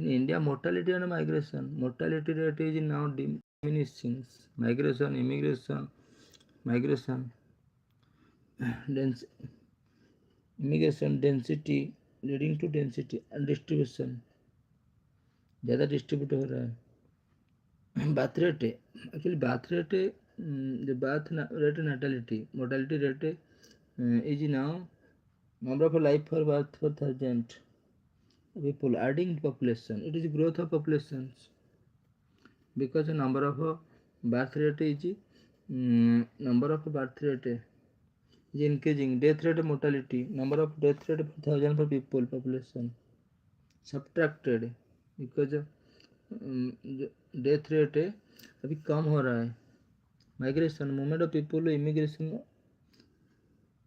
In India, mortality and migration. Mortality rate is now diminishing. Migration, immigration, migration, dens- immigration density leading to density and distribution. ज़्यादा distribute हो रहा है. Bath rate actually bath rate the birth rate natality mortality rate is now number of life for birth per thousand people adding population. It is growth of populations because the number of birth rate is number of birth rate is increasing. Death rate mortality number of death rate per thousand for people population subtracted because death rate अभी कम हो रहा है. Migration movement of people immigration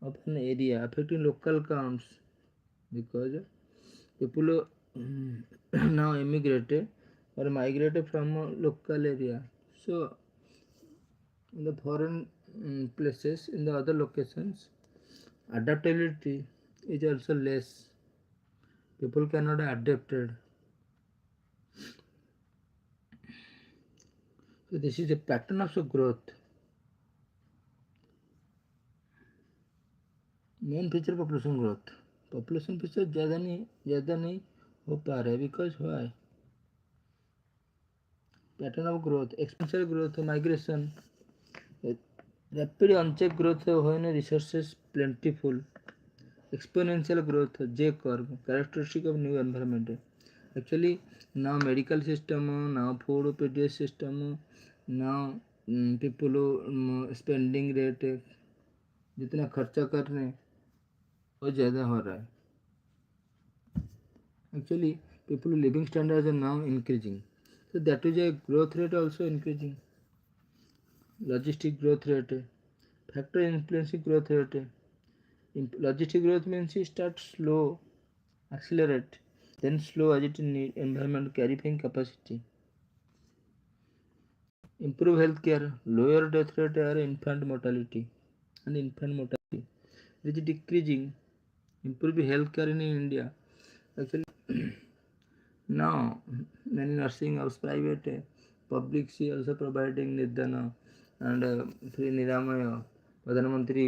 of an area affecting local counts because people now immigrated or migrated from a local area. So in the foreign places, in the other locations, adaptability is also less. People cannot adapted. So this is a pattern of growth. Main feature population growth. Population feature ज़्यादा नहीं हो पा रहा है because why. Pattern of growth exponential growth migration rapid uncheck growth when resources plentiful. Exponential growth J curve characteristic of new environment. Actually now medical system now food PDS system now people spending rate जितना खर्चा कर रहे हैं वो ज़्यादा हो रहा है. Actually, people living standards are now increasing. So that is a growth rate also increasing. Logistic growth rate. Factor influencing growth rate. Logistic growth means it starts slow, accelerate, then slow as it need environment carrying capacity. Improve healthcare, lower death rate or infant mortality. And infant mortality. It is decreasing. Improve healthcare in India. Actually, now many nursing house private public see also providing nidana and free niramaya प्रधानमंत्री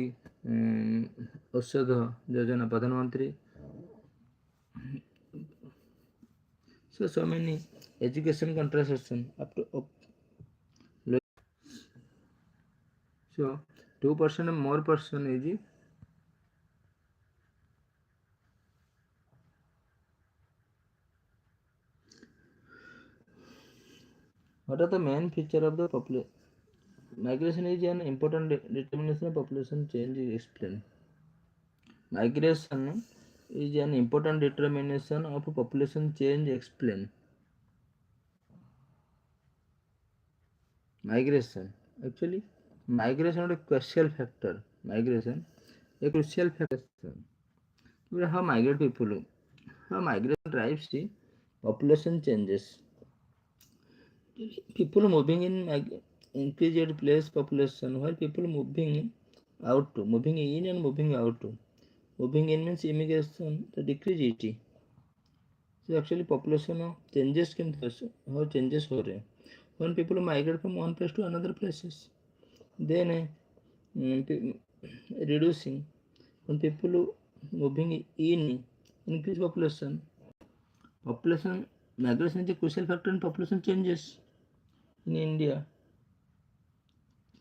औषध योजना प्रधानमंत्री. So many education contraception up to so 2% more person is what are the main feature of the population. Migration is an important determination of population change is explained. Migration is an important determination of population change explained. Migration actually migration is a crucial factor. Migration a crucial factor. How migrate people? How migration drives the population changes. People moving in increased place population while people moving out to moving in and moving out to. Moving in means immigration the decrease it. So actually population changes can how changes हो रहे हैं. When people migrate from one place to another places, then reducing. When people moving in increase population. Population migration is a crucial factor in population changes in India.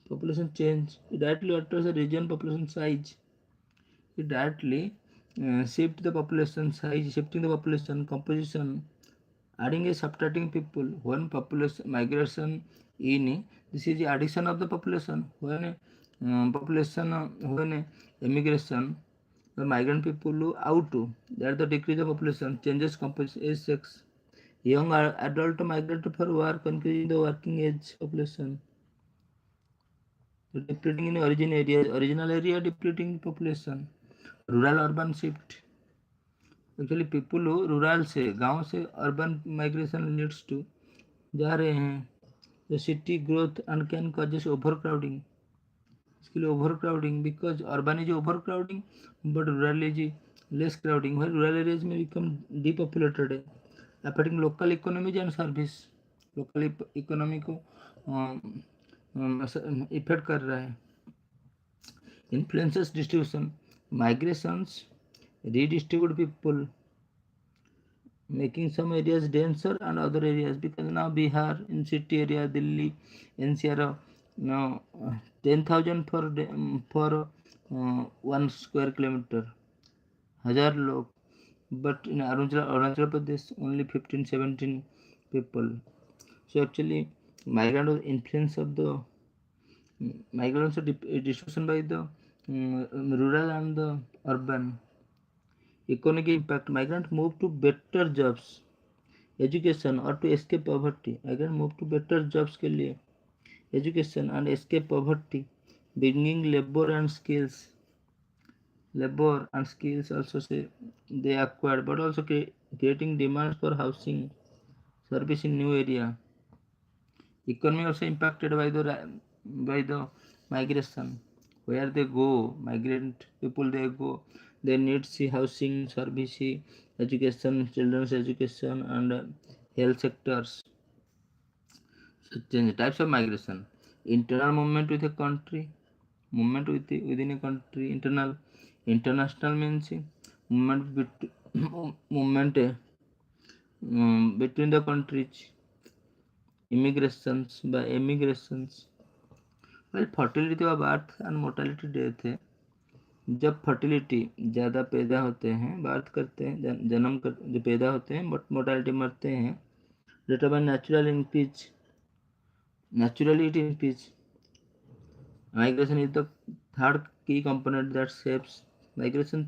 Population change it directly alters the region population size. It directly shift the population size, shifting the population composition, adding a subtracting people. When population migration in, this is the addition of the population. When population when immigration the migrant people out to that the decrease of population changes composition age sex. Young adult migrate for work increasing the working age population. Depleting in original area depleting population. Rural urban shift. Actually people rural से गांव से urban migration leads to जा रहे हैं. The city growth and can causes overcrowding. इसके लिए overcrowding because urban is overcrowding but rural is less crowding. Rural areas में become depopulated affecting local economies and service. Local economy को effect कर रहा है. Influences distribution. Migrations redistribute people, making some areas denser and other areas, because now Bihar in city area, Delhi NCR now 10,000 for 1 square kilometer, 1000 log, but in Arunachal Pradesh only 15-17 people. So actually migrant influence of the migrants distribution by the rural and the urban. Economic impact. Migrant move to better jobs, education or to escape poverty. Migrant move to better jobs के लिए, education and escape poverty, bringing labor and skills also say they acquired, but also creating demands for housing, service in new area. Economy also impacted by the migration. Where they go, migrant people they go, they need see housing, service, education, children's education and health sectors. So change types of migration. Internal movement with a country, movement within a country. International means movement between the countries. Immigrations by emigrations. Well, fertility of birth and mortality death है. जब fertility ज़्यादा पैदा होते हैं, बात करते हैं, जन्म कर जो पैदा होते हैं, बट मोर्टालिटी मरते हैं. Rate of natural increase, naturally it increase. Migration is the third key component that shapes migration.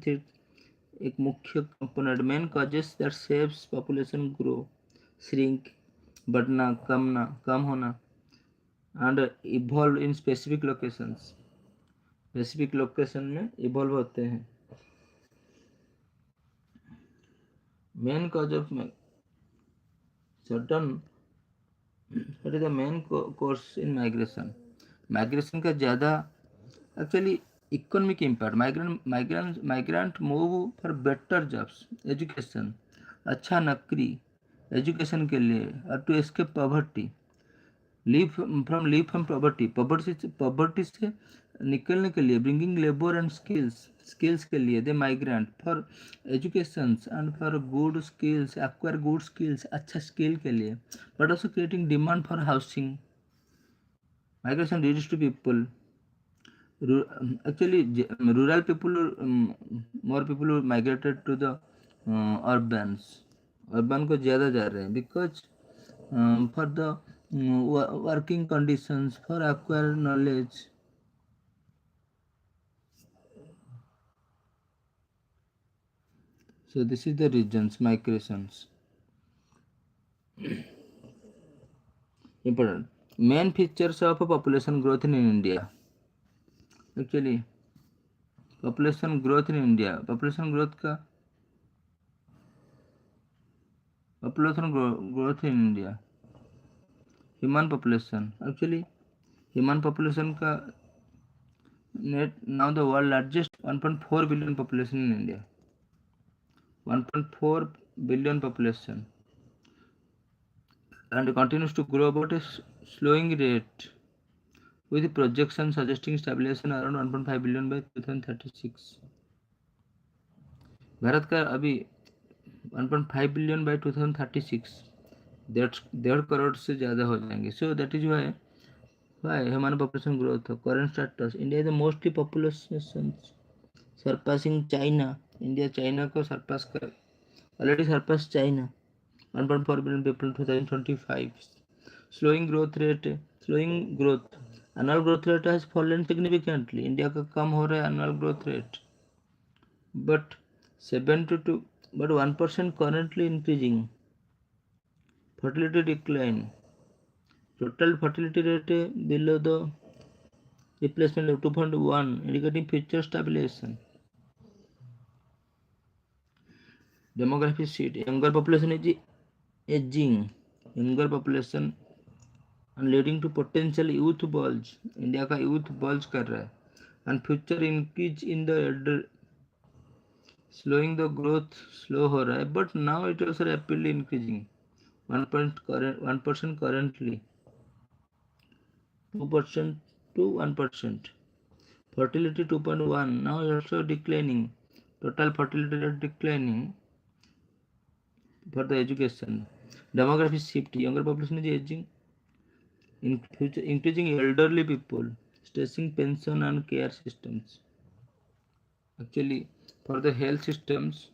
एक मुख्य component, main causes that shapes population grow, shrink, बढ़ना, कम होना, and evolve in specific locations. Specific location में evolve होते हैं. Main cause of sudden, what is the main course in migration. Migration का ज़्यादा actually economic impact. Migrant move for better jobs, education, अच्छा नौकरी, education के लिए, और to escape poverty, leave from poverty से निकलने के लिए, ब्रिंगिंग लेबर एंड स्किल्स के लिए. They migrant for education and for good skills, acquire good skills, अच्छा स्किल के लिए, but also creating demand for housing. Migration leads to people, actually rural people, more people migrated to the urban को ज़्यादा जा रहे हैं, because for the working conditions, for acquire knowledge. So this is the regions migrations. Important main features of population growth in India. Actually population growth in India, population growth in India. Human population, actually human population का net now the world largest 1.4 billion population in India. 1.4 billion population, and continues to grow about a slowing rate, with projections suggesting stabilization around 1.5 billion by 2036. Bharat का अभी 1.5 billion bye 2036, 1.5 crore से ज़्यादा हो जाएंगे. So that is why हमारा population growth. Current status, India is the mostly population surpassing China. India China को surpass कर, already surpass China. 1.4 billion people 2025. Slowing growth, annual growth rate has fallen significantly. India का कम हो रहा है annual growth rate, but 1% currently increasing. Fertility decline, total fertility rate below the replacement of 2.1, indicating future stabilization. Demographic shift, younger population is aging, younger population and leading to potential youth bulge. India का youth bulge कर रहा है, and future increase in the elder slowing the growth slow हो रहा है, but now it also rapidly increasing. 1% currently, 2% to 1%. Fertility 2.1 now also declining. Total fertility rate declining for the education. Demography shift. Younger population is aging. In future, increasing elderly people, stressing pension and care systems. Actually, for the health systems,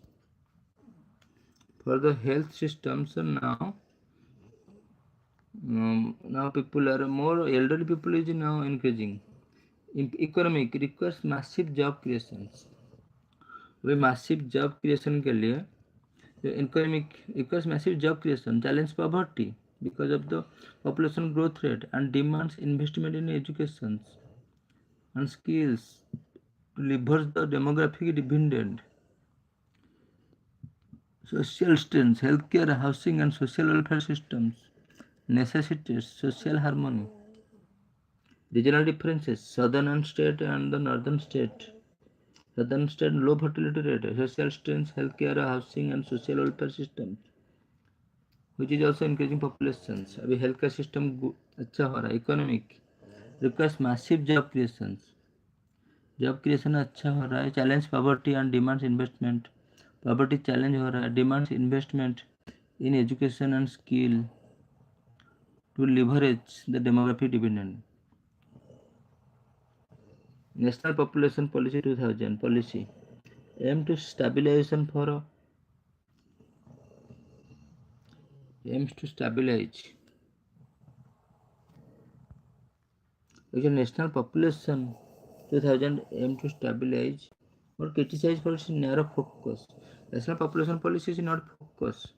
now now people are more elderly people is now increasing. Economic requires massive job creations. Way massive job creation के लिए economic requires massive job creation, challenge poverty because of the population growth rate and demands investment in education and skills to leverage the demographic dividend. Social strengths, healthcare, housing and social welfare systems necessitates social harmony. Regional differences, southern and state and the northern state. Southern state low fertility rate, social strengths, healthcare, housing and social welfare systems, which is also increasing populations. अभी healthcare system अच्छा हो रहा है. Economic requires massive job creations. Job creation अच्छा हो रहा है. Challenge poverty and demands investment. Poverty challenge हो रहा है. Demands investment in education and skill to leverage the demographic dividend. National population policy 2000 policy aim to stabilization for aims to stabilize. National population 2000 aim to stabilize or criticize for its narrow focus. National population policy is not focus.